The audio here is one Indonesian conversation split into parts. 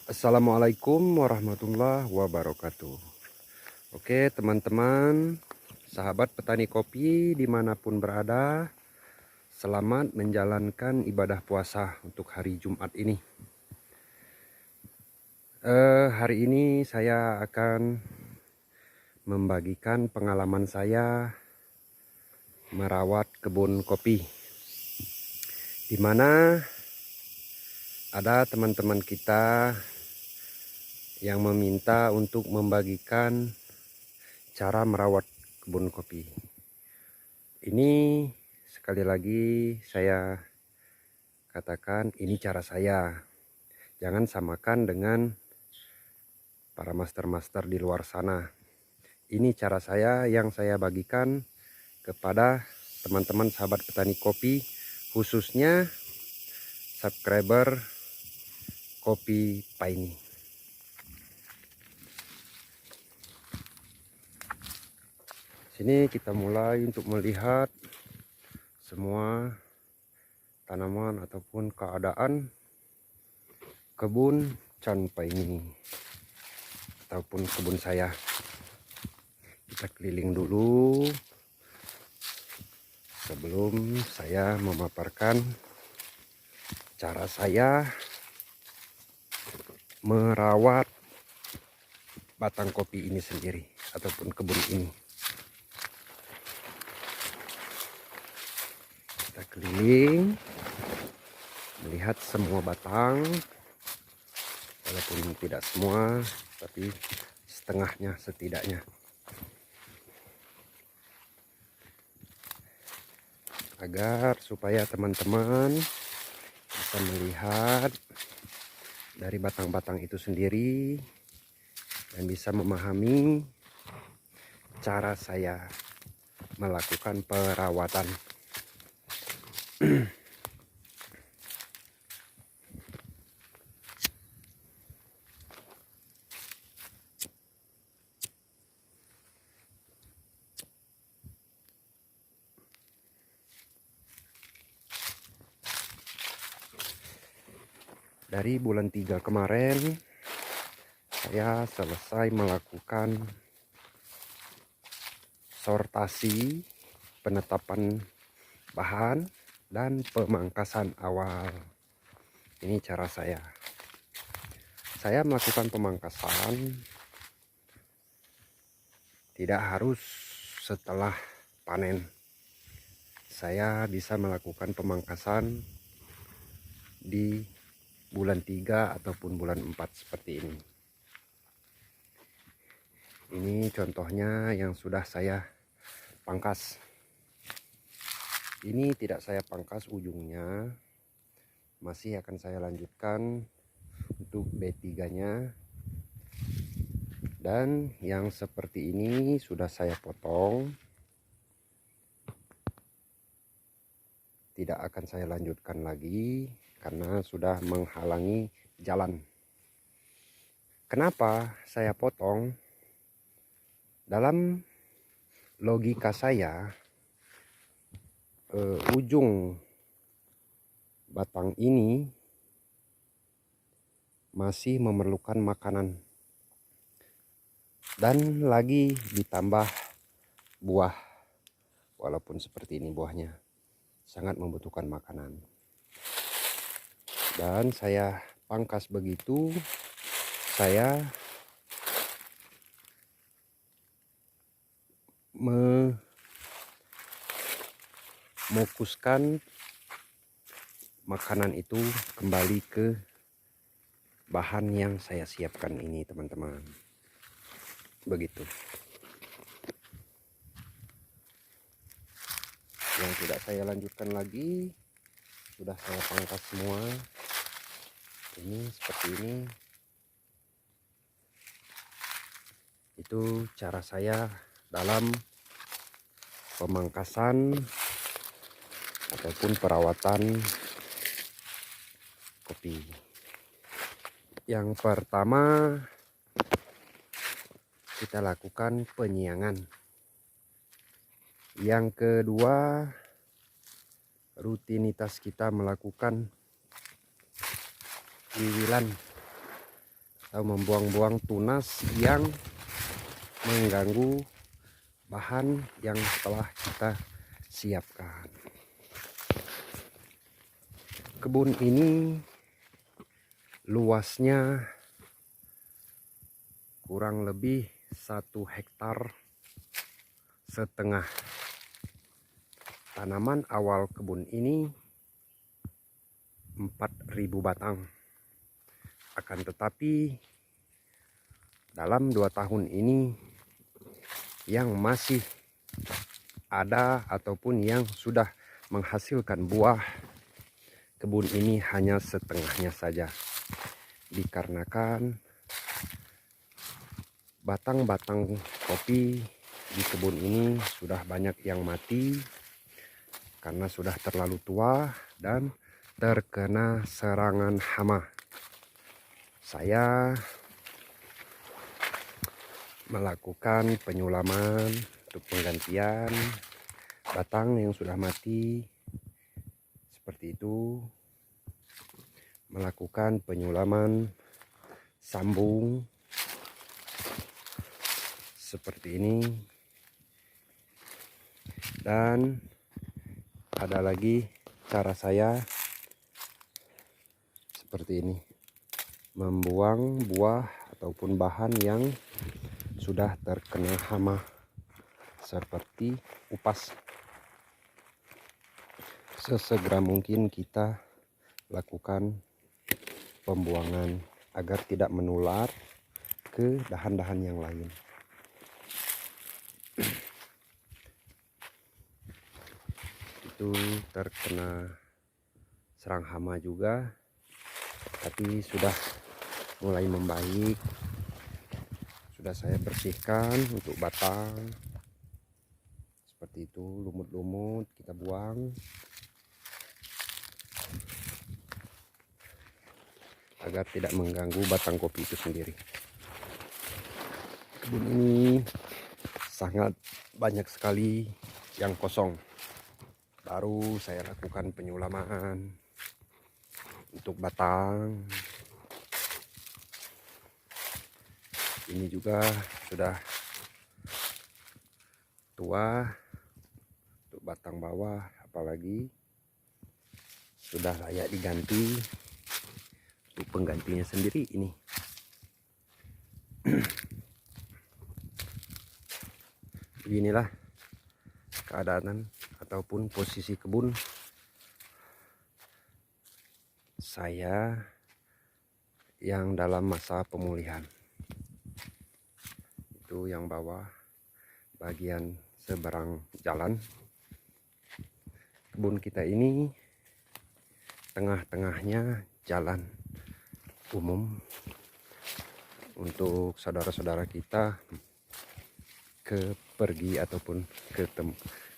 Assalamualaikum warahmatullahi wabarakatuh. Oke teman-teman, sahabat petani kopi dimanapun berada, selamat menjalankan ibadah puasa untuk hari Jumat ini. Hari ini saya akan membagikan pengalaman saya merawat kebun kopi, di mana ada teman-teman kita yang meminta untuk membagikan cara merawat kebun kopi. Ini sekali lagi saya katakan, ini cara saya. Jangan samakan dengan para master-master di luar sana. Ini cara saya yang saya bagikan kepada teman-teman sahabat petani kopi, khususnya subscriber Kopi Paine. Sini kita mulai untuk melihat semua tanaman ataupun keadaan kebun Chan Paine ataupun kebun saya. Kita keliling dulu sebelum saya memaparkan cara saya merawat batang kopi ini sendiri ataupun kebun ini. Kita keliling melihat semua batang, walaupun tidak semua, tapi setengahnya setidaknya, agar supaya teman-teman bisa melihat dari batang-batang itu sendiri dan bisa memahami cara saya melakukan perawatan. Dari bulan 3 kemarin saya selesai melakukan sortasi, penetapan bahan, dan pemangkasan awal. Ini cara saya. Saya melakukan pemangkasan tidak harus setelah panen. Saya bisa melakukan pemangkasan di bulan 3 ataupun bulan 4 seperti ini. Ini contohnya yang sudah saya pangkas. Ini tidak saya pangkas ujungnya, masih akan saya lanjutkan untuk B3-nya. Dan yang seperti ini sudah saya potong, tidak akan saya lanjutkan lagi karena sudah menghalangi jalan. Kenapa saya potong? Dalam logika saya, ujung batang ini masih memerlukan makanan, dan lagi ditambah buah, walaupun seperti ini buahnya sangat membutuhkan makanan. Dan saya pangkas begitu, saya mefokuskan makanan itu kembali ke bahan yang saya siapkan ini, teman-teman. Begitu. Yang tidak saya lanjutkan lagi, sudah saya pangkas semua. Ini seperti ini. Itu cara saya dalam pemangkasan ataupun perawatan kopi. Yang pertama, kita lakukan penyiangan. Yang kedua, rutinitas kita melakukan wiwilan atau membuang-buang tunas yang mengganggu bahan yang telah kita siapkan. Kebun ini luasnya kurang lebih 1,5 hektar. Tanaman awal kebun ini 4.000 batang. Akan tetapi dalam 2 tahun ini yang masih ada ataupun yang sudah menghasilkan buah, kebun ini hanya setengahnya saja, dikarenakan batang-batang kopi di kebun ini sudah banyak yang mati karena sudah terlalu tua dan terkena serangan hama. Saya melakukan penyulaman untuk penggantian batang yang sudah mati seperti itu, melakukan penyulaman sambung seperti ini, dan ada lagi cara saya seperti ini, membuang buah ataupun bahan yang sudah terkena hama seperti upas. Sesegera mungkin kita lakukan pembuangan agar tidak menular ke dahan-dahan yang lain. Itu terkena serang hama juga, tapi sudah mulai membaik. Sudah saya bersihkan untuk batang seperti itu, lumut-lumut kita buang agar tidak mengganggu batang kopi itu sendiri. Kebun ini sangat banyak sekali yang kosong. Baru saya lakukan penyulaman untuk batang. Ini juga sudah tua untuk batang bawah, apalagi sudah layak diganti. Untuk penggantinya sendiri ini. Beginilah keadaan ataupun posisi kebun saya yang dalam masa pemulihan. Itu yang bawah bagian seberang jalan. Kebun kita ini tengah-tengahnya jalan umum untuk saudara-saudara kita pergi ataupun ke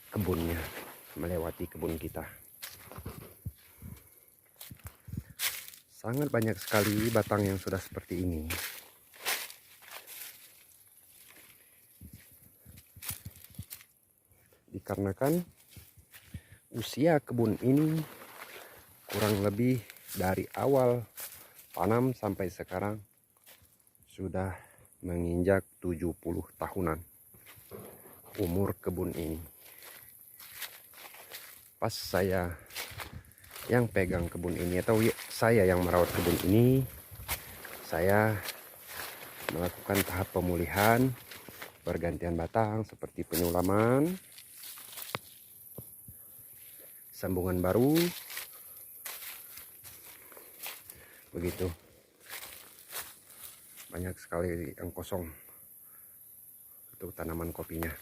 kebunnya, melewati kebun kita. Sangat banyak sekali batang yang sudah seperti ini. Dikarenakan usia kebun ini kurang lebih dari awal tanam sampai sekarang sudah menginjak 70 tahunan umur kebun ini. Pas saya yang pegang kebun ini atau saya yang merawat kebun ini, saya melakukan tahap pemulihan, pergantian batang seperti penyulaman, sambungan baru, begitu. Banyak sekali yang kosong untuk tanaman kopinya,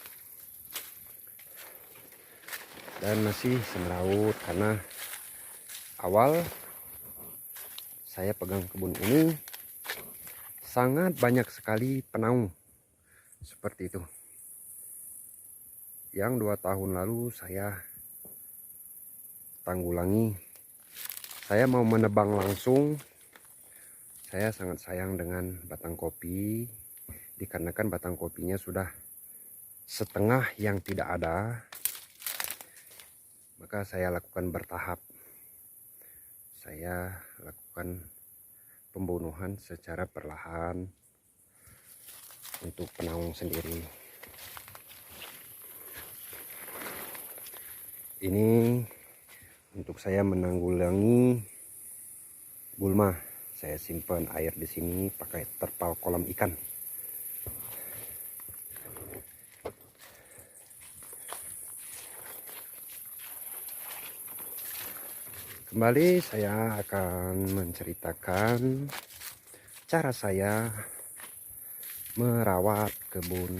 dan masih semeraut karena awal saya pegang kebun ini sangat banyak sekali penaung seperti itu. Yang 2 tahun lalu saya tanggulangi. Saya mau menebang langsung. Saya sangat sayang dengan batang kopi, dikarenakan batang kopinya sudah setengah yang tidak ada. Maka saya lakukan bertahap. Saya lakukan pembunuhan secara perlahan untuk penaung sendiri. Ini untuk saya menanggulangi gulma. Saya simpan air di sini pakai terpal kolam ikan. Kembali saya akan menceritakan cara saya merawat kebun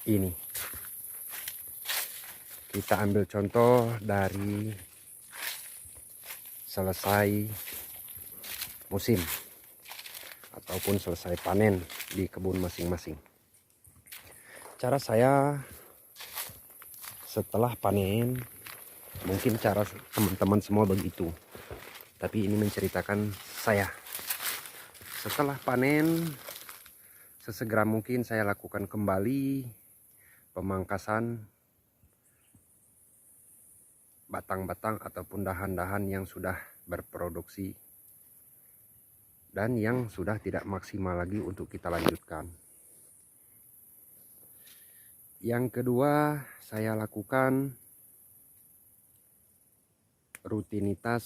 ini. Kita ambil contoh dari selesai musim ataupun selesai panen di kebun masing-masing. Cara saya setelah panen, mungkin cara teman-teman semua begitu, tapi ini menceritakan saya. Setelah panen, sesegera mungkin saya lakukan kembali pemangkasan batang-batang ataupun dahan-dahan yang sudah berproduksi dan yang sudah tidak maksimal lagi untuk kita lanjutkan. Yang kedua, saya lakukan rutinitas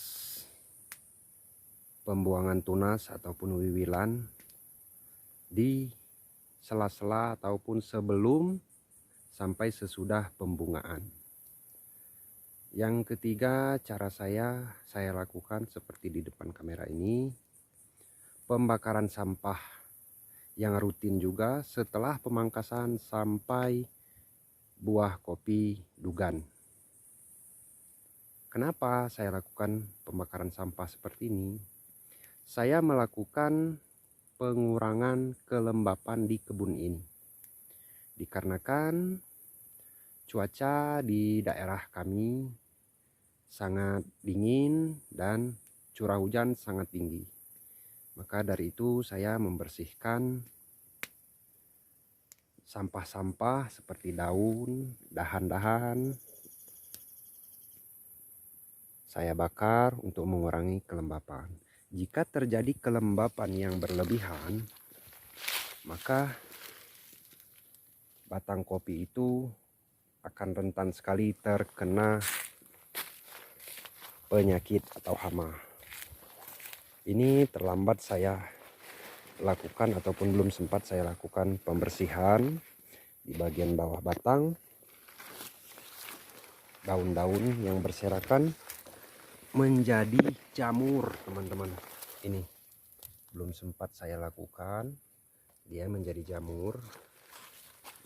pembuangan tunas ataupun wiwilan di sela-sela ataupun sebelum sampai sesudah pembungaan. Yang ketiga, cara saya lakukan seperti di depan kamera ini, pembakaran sampah yang rutin juga setelah pemangkasan sampai buah kopi dugan. Kenapa saya lakukan pembakaran sampah seperti ini? Saya melakukan pengurangan kelembapan di kebun ini. Dikarenakan cuaca di daerah kami sangat dingin dan curah hujan sangat tinggi. Maka dari itu saya membersihkan sampah-sampah seperti daun, dahan-dahan. Saya bakar untuk mengurangi kelembapan. Jika terjadi kelembapan yang berlebihan, maka batang kopi itu akan rentan sekali terkena penyakit atau hama. Ini terlambat saya lakukan ataupun belum sempat saya lakukan pembersihan di bagian bawah batang. Daun-daun yang berserakan menjadi jamur, teman-teman. Ini belum sempat saya lakukan, dia menjadi jamur.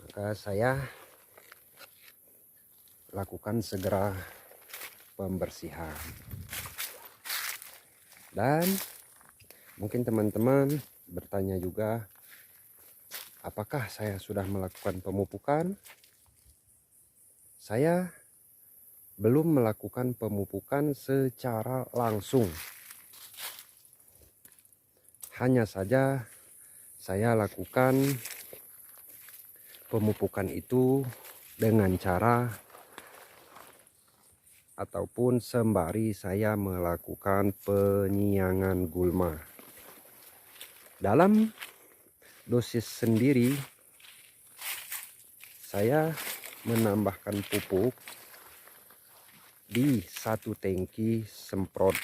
Maka saya lakukan segera pembersihan. Dan mungkin teman-teman bertanya juga, apakah saya sudah melakukan pemupukan? Saya belum melakukan pemupukan secara langsung. Hanya saja saya lakukan pemupukan itu dengan cara ataupun sembari saya melakukan penyiangan gulma. Dalam dosis sendiri, saya menambahkan pupuk di 1 tangki semprot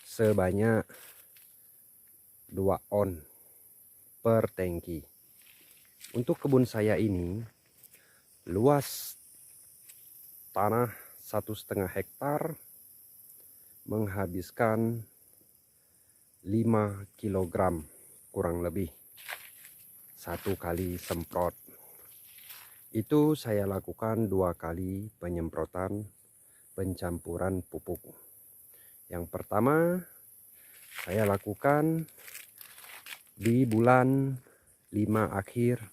sebanyak 2 on per tangki. Untuk kebun saya ini luas tanah 1,5 hektar, menghabiskan 5 kg kurang lebih 1 kali semprot. Itu saya lakukan 2 kali penyemprotan pencampuran pupuk. Yang pertama saya lakukan di bulan 5 akhir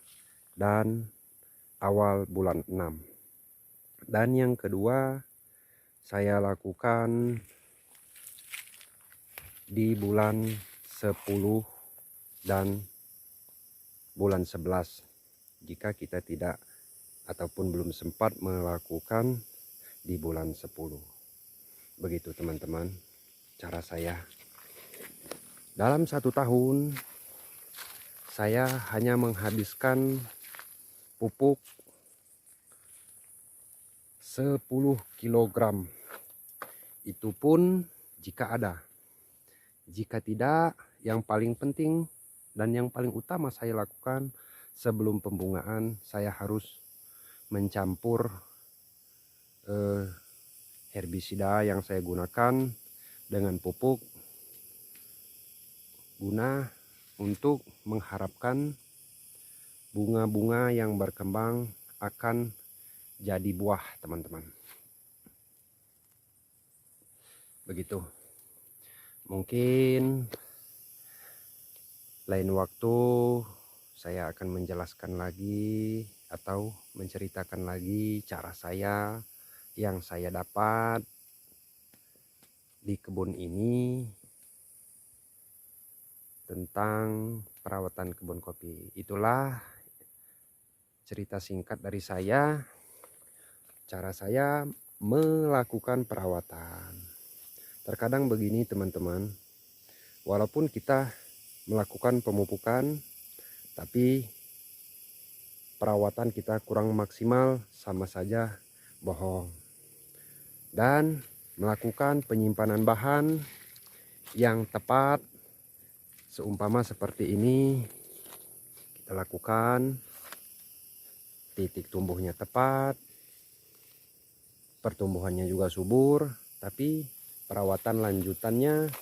dan awal bulan 6. Dan yang kedua saya lakukan di bulan 10 dan bulan 11 jika kita tidak ataupun belum sempat melakukan di bulan 10. Begitu teman-teman cara saya. Dalam 1 tahun saya hanya menghabiskan pupuk 10 kg. Itu pun jika ada. Jika tidak, yang paling penting dan yang paling utama saya lakukan sebelum pembungaan, saya harus mencampur herbisida yang saya gunakan dengan pupuk guna untuk mengharapkan bunga-bunga yang berkembang akan jadi buah, teman-teman. Begitu. Mungkin lain waktu saya akan menjelaskan lagi atau menceritakan lagi cara saya yang saya dapat di kebun ini tentang perawatan kebun kopi. Itulah cerita singkat dari saya, cara saya melakukan perawatan. Terkadang begini teman-teman, walaupun kita melakukan pemupukan, tapi perawatan kita kurang maksimal, sama saja bohong. Dan melakukan penyimpanan bahan yang tepat, seumpama seperti ini, kita lakukan, titik tumbuhnya tepat, pertumbuhannya juga subur, tapi perawatan lanjutannya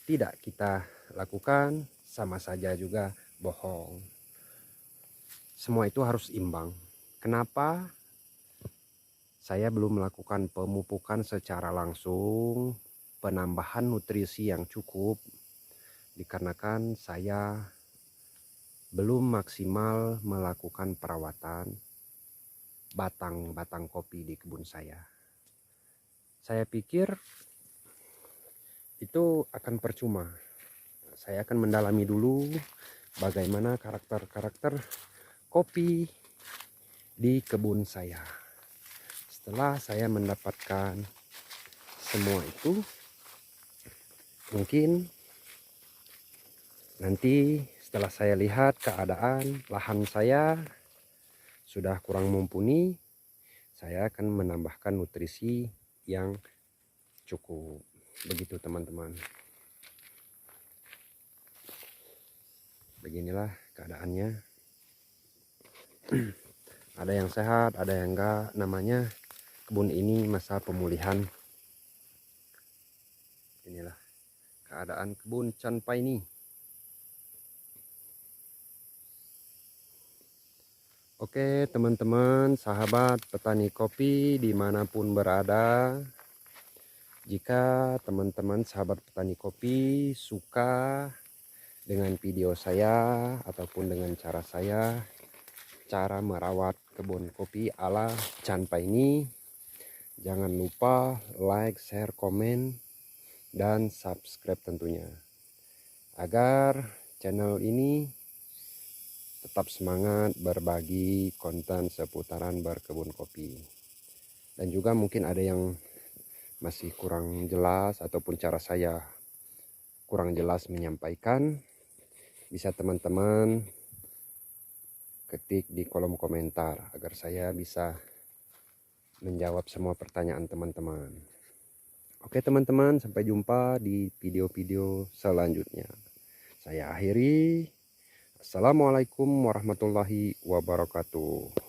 tidak kita lakukan, sama saja juga bohong. Semua itu harus imbang. Kenapa saya belum melakukan pemupukan secara langsung, penambahan nutrisi yang cukup? Dikarenakan saya belum maksimal melakukan perawatan batang-batang kopi di kebun saya. Saya pikir itu akan percuma. Saya akan mendalami dulu bagaimana karakter-karakter kopi di kebun saya. Setelah saya mendapatkan semua itu, mungkin nanti setelah saya lihat keadaan lahan saya sudah kurang mumpuni, saya akan menambahkan nutrisi yang cukup. Begitu teman-teman. Beginilah keadaannya. Ada yang sehat, ada yang enggak. Namanya kebun ini masa pemulihan. Inilah keadaan kebun Chanpai ini. Oke teman-teman, sahabat petani kopi dimanapun berada, jika teman-teman sahabat petani kopi suka dengan video saya ataupun dengan cara saya, cara merawat kebun kopi ala Chanpai ini, jangan lupa like, share, komen, dan subscribe tentunya, agar channel ini tetap semangat berbagi konten seputaran berkebun kopi. Dan juga mungkin ada yang masih kurang jelas ataupun cara saya kurang jelas menyampaikan, bisa teman-teman ketik di kolom komentar agar saya bisa menjawab semua pertanyaan teman-teman. Oke teman-teman, sampai jumpa di video-video selanjutnya. Saya akhiri. Assalamualaikum warahmatullahi wabarakatuh.